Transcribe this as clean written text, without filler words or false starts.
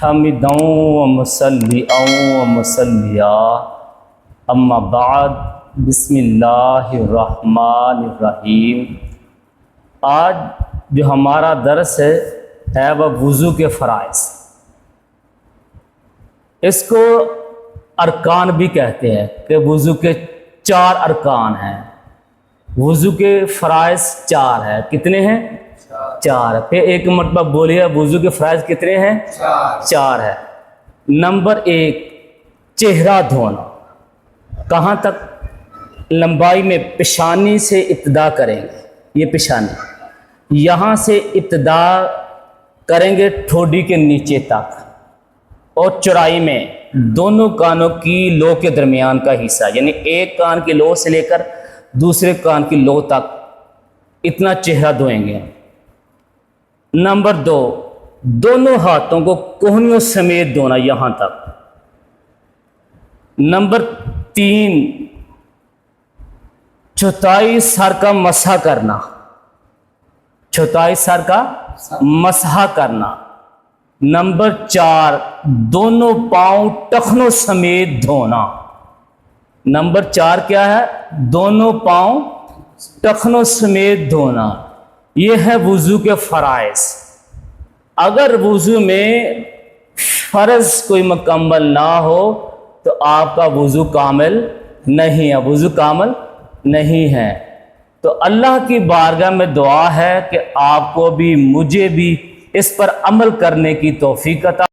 حمداً و مصلیٰ و مسلیہ اما بعد بسم اللہ الرحمن الرحیم۔ آج جو ہمارا درس ہے وہ وضو کے فرائض، اس کو ارکان بھی کہتے ہیں کہ وضو کے 4 ارکان ہیں۔ وضو کے فرائض 4 ہیں۔ کتنے ہیں؟ 4۔ پھر ایک مرتبہ بولیے، وضو کے فرائض کتنے ہیں؟ 4 ہے۔ نمبر 1 چہرہ دھونا۔ کہاں تک؟ لمبائی میں پیشانی سے ابتدا کریں گے، یہ پیشانی، یہاں سے ابتدا کریں گے ٹھوڈی کے نیچے تک، اور چوڑائی میں دونوں کانوں کی لو کے درمیان کا حصہ، یعنی ایک کان کی لو سے لے کر دوسرے کان کی لو تک اتنا چہرہ دھوئیں گے۔ نمبر 2 دونوں ہاتھوں کو کوہنیوں سمیت دھونا، یہاں تک۔ نمبر 3 چوتھائی سر کا مسح کرنا، چوتھائی سر کا مسح کرنا۔ نمبر 4 دونوں پاؤں ٹخنوں سمیت دھونا۔ نمبر 4 کیا ہے؟ دونوں پاؤں ٹخنوں سمیت دھونا۔ یہ ہے وضو کے فرائض۔ اگر وضو میں فرض کوئی مکمل نہ ہو تو آپ کا وضو کامل نہیں ہے، وضو کامل نہیں ہے۔ تو اللہ کی بارگاہ میں دعا ہے کہ آپ کو بھی مجھے بھی اس پر عمل کرنے کی توفیق عطا